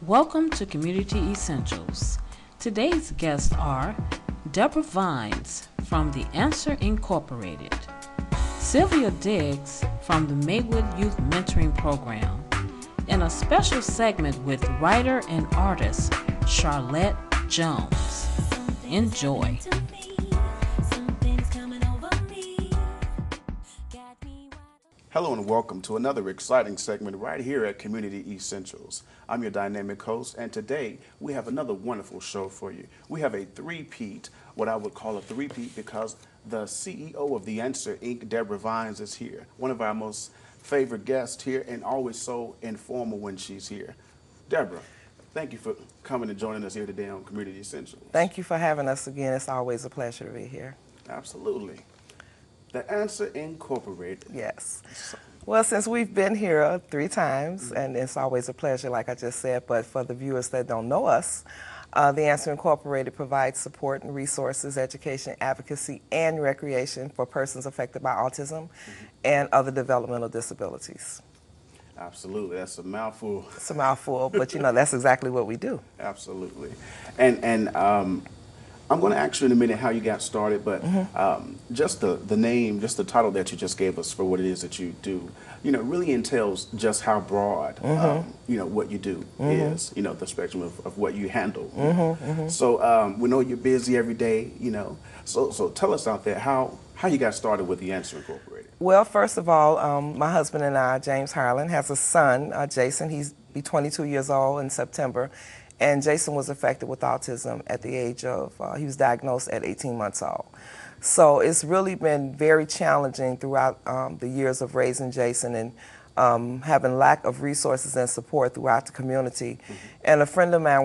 Welcome to Community Essentials. Today's guests are Deborah Vines from The Answer Incorporated, Sylvia Diggs from the Maywood Youth Mentoring Program, and a special segment with writer and artist Charlotte Jones. Enjoy. Hello and welcome to another exciting segment right here at Community Essentials. I'm your dynamic host, and today we have another wonderful show for you. We have a three-peat, what I would call a three-peat, because the CEO of The Answer, Inc., Deborah Vines, is here. One of our most favorite guests here, and always so informal when she's here. Deborah, thank you for coming and joining us here today on Community Essentials. Thank you for having us again. It's always a pleasure to be here. Absolutely. The Answer Incorporated. Yes. Well, since we've been here 3 times, and it's always a pleasure, like I just said, but for the viewers that don't know us, The Answer Incorporated provides support and resources, education, advocacy, and recreation for persons affected by autism and other developmental disabilities. Absolutely. That's a mouthful. It's a mouthful, but you know, that's exactly what we do. Absolutely. And I'm going to ask you in a minute how you got started, but just the name, just the title that you just gave us for what it is that you do, you know, really entails just how broad, you know, what you do is, you know, the spectrum of what you handle. So we know you're busy every day, you know, so tell us out there how you got started with The Answer Incorporated. Well, first of all, my husband and I, James Harlan, has a son, Jason. He's be 22 years old in September. And Jason was affected with autism at the age of, he was diagnosed at 18 months old. So it's really been very challenging throughout the years of raising Jason and having lack of resources and support throughout the community. And a friend of mine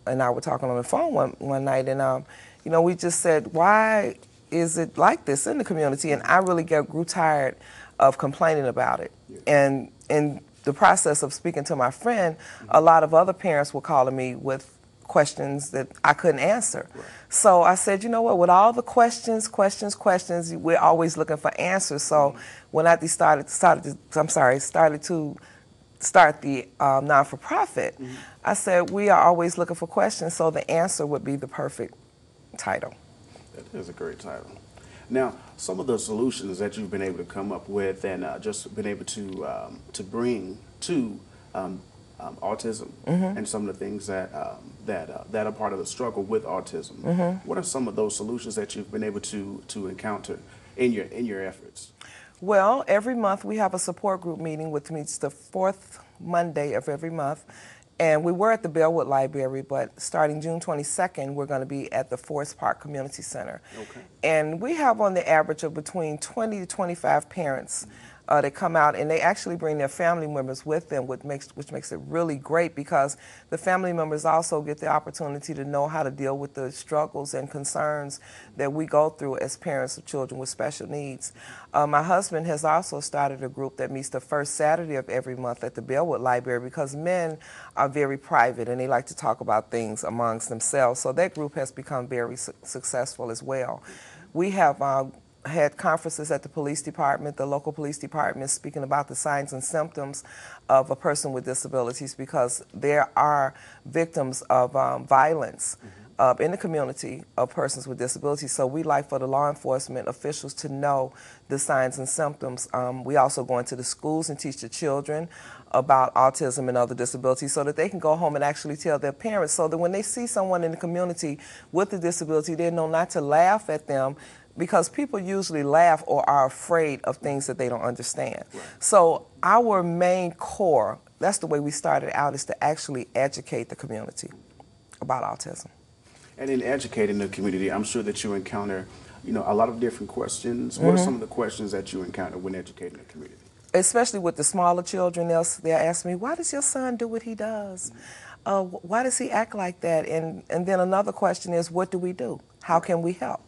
and I were talking on the phone one night, and you know, we just said, why is it like this in the community? And I really grew tired of complaining about it. And in the process of speaking to my friend, a lot of other parents were calling me with questions that I couldn't answer. So I said, you know what, with all the questions, we're always looking for answers. So when I started to start the non-for-profit, I said, we are always looking for questions, so The Answer would be the perfect title. That is a great title. Now, some of the solutions that you've been able to come up with and just been able to bring to autism and some of the things that are part of the struggle with autism. What are some of those solutions that you've been able to encounter in your efforts? Well, every month we have a support group meeting, which meets the 4th Monday of every month. And we were at the Bellwood Library, but starting June 22nd, we're going to be at the Forest Park Community Center. Okay. And we have on the average of between 20 to 25 parents that come out, and they actually bring their family members with them, which makes it really great, because the family members also get the opportunity to know how to deal with the struggles and concerns that we go through as parents of children with special needs. My husband has also started a group that meets the first Saturday of every month at the Bellwood Library, because men are very private and they like to talk about things amongst themselves. So that group has become very successful as well. We have had conferences at the police department, the local police department, speaking about the signs and symptoms of a person with disabilities, because there are victims of violence in the community of persons with disabilities. So we like for the law enforcement officials to know the signs and symptoms. We also go into the schools and teach the children about autism and other disabilities, so that they can go home and actually tell their parents, so that when they see someone in the community with a disability, they know not to laugh at them, because people usually laugh or are afraid of things that they don't understand. So our main core, that's the way we started out, is to actually educate the community about autism. And in educating the community, I'm sure that you encounter, you know, a lot of different questions. What are some of the questions that you encounter when educating the community? Especially with the smaller children, they'll ask me, why does your son do what he does? Why does he act like that? And then another question is, what do we do? How can we help?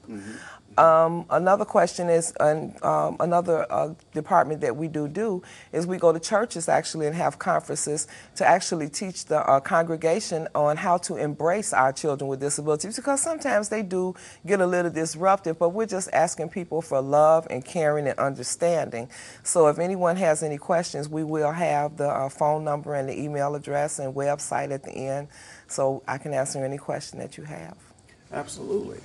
Another question is, another department that we do is we go to churches actually and have conferences to actually teach the congregation on how to embrace our children with disabilities, because sometimes they do get a little disruptive, but we're just asking people for love and caring and understanding. So if anyone has any questions, we will have the phone number and the email address and website at the end, so I can answer any question that you have. Absolutely.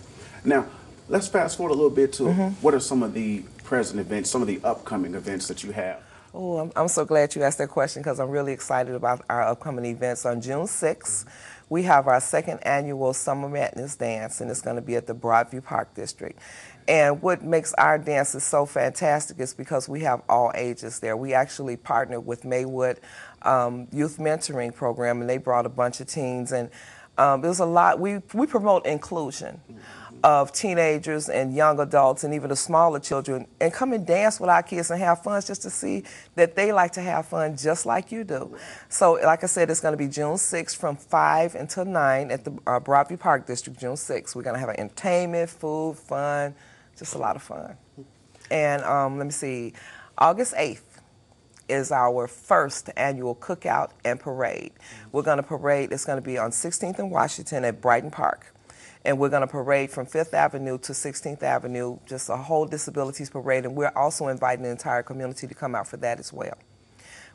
Now, let's fast forward a little bit to what are some of the present events, some of the upcoming events that you have? Oh, I'm so glad you asked that question, because I'm really excited about our upcoming events. On June 6th, we have our second annual Summer Madness Dance, and it's going to be at the Broadview Park District. And what makes our dances so fantastic is because we have all ages there. We actually partnered with Maywood Youth Mentoring Program, and they brought a bunch of teens, and there's a lot. We promote inclusion of teenagers and young adults and even the smaller children, and come and dance with our kids and have fun, just to see that they like to have fun just like you do. So like I said, it's going to be June 6th from 5 until 9 at the Broadview Park District, June 6th. We're going to have entertainment, food, fun, just a lot of fun. And let me see, August 8th is our first annual cookout and parade. We're going to parade, it's going to be on 16th and Washington at Brighton Park. And we're going to parade from 5th Avenue to 16th Avenue, just a whole disabilities parade. And we're also inviting the entire community to come out for that as well.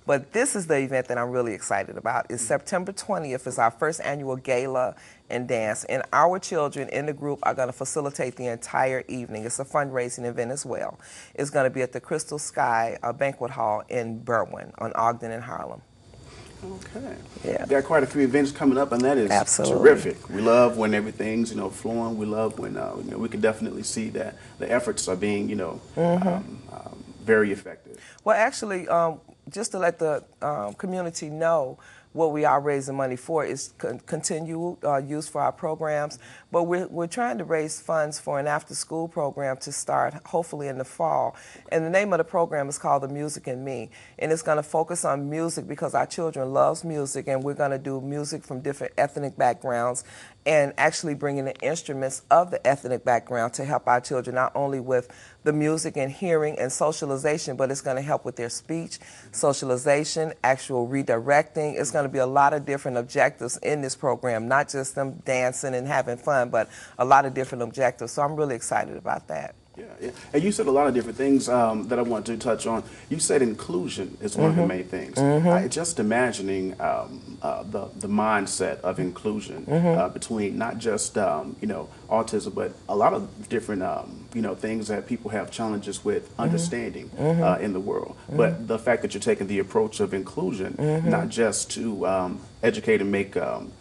But this is the event that I'm really excited about. It's September 20th is our first annual gala and dance. And our children in the group are going to facilitate the entire evening. It's a fundraising event as well. It's going to be at the Crystal Sky Banquet Hall in Berwyn on Ogden and Harlem. Okay. Yeah. There are quite a few events coming up, and that is Absolutely. terrific. We love when everything's, flowing. We love when, we can definitely see that the efforts are being, very effective. Well, actually, just to let the community know, what we are raising money for is continual use for our programs, but we're trying to raise funds for an after-school program to start hopefully in the fall. And the name of the program is called The Music in Me, and it's going to focus on music because our children loves music, and we're going to do music from different ethnic backgrounds and actually bringing the instruments of the ethnic background to help our children not only with the music and hearing and socialization, but it's going to help with their speech, socialization, actual redirecting. It's going to be a lot of different objectives in this program, not just them dancing and having fun, but a lot of different objectives. So I'm really excited about that. Yeah. And you said a lot of different things that I want to touch on. You said inclusion is one of the main things. Just imagining the mindset of inclusion between not just autism, but a lot of different things that people have challenges with understanding in the world. But the fact that you're taking the approach of inclusion, not just to educate and make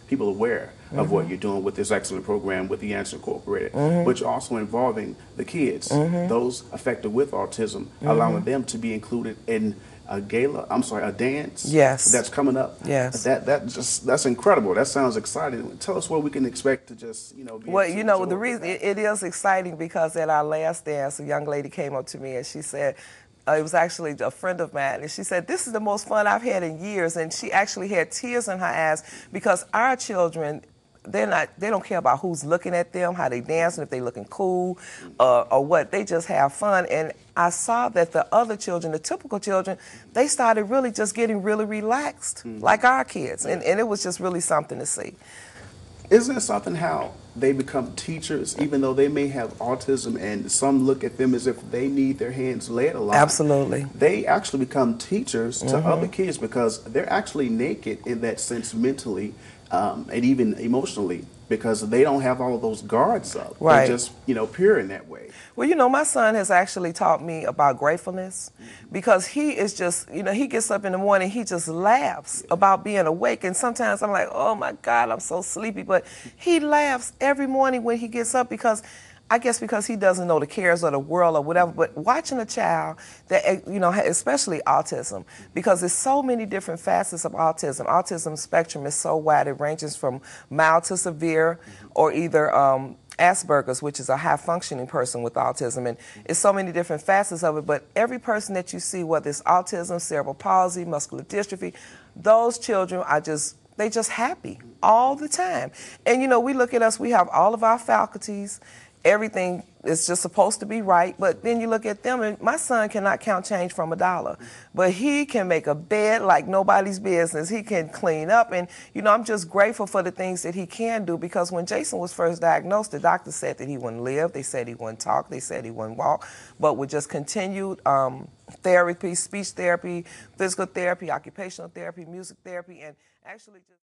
people aware of what you're doing with this excellent program with the Answer Incorporated, but you're also involving the kids, those affected with autism, allowing them to be included in a dance that's coming up. Yes. That's incredible. That sounds exciting. Tell us what we can expect to just, be Well, the reason it is exciting because at our last dance, a young lady came up to me and she said, it was actually a friend of mine, and she said, this is the most fun I've had in years, and she actually had tears in her eyes because our children, they don't care about who's looking at them, how they dance, and if they looking cool or what. They just have fun. And I saw that the other children, the typical children, they started really just getting really relaxed, like our kids, and it was just really something to see. Isn't it something how they become teachers, even though they may have autism, and some look at them as if they need their hands led a lot? Absolutely. They actually become teachers to other kids because they're actually naked in that sense mentally and even emotionally, because they don't have all of those guards up. Right. They're just, pure in that way. Well, my son has actually taught me about gratefulness because he is just, he gets up in the morning, he just laughs about being awake. And sometimes I'm like, oh my God, I'm so sleepy. But he laughs every morning when he gets up because he doesn't know the cares of the world or whatever. But watching a child that, especially autism, because there's so many different facets of autism. Autism spectrum is so wide, it ranges from mild to severe or either Asperger's, which is a high-functioning person with autism, and it's so many different facets of it, but every person that you see, whether it's autism, cerebral palsy, muscular dystrophy, those children are they just happy all the time. And, we look at us, we have all of our faculties, everything is just supposed to be right, but then you look at them, and my son cannot count change from $1, but he can make a bed like nobody's business. He can clean up, and I'm just grateful for the things that he can do, because when Jason was first diagnosed, the doctor said that he wouldn't live. They said he wouldn't talk. They said he wouldn't walk, but with just continued therapy, speech therapy, physical therapy, occupational therapy, music therapy, and actually just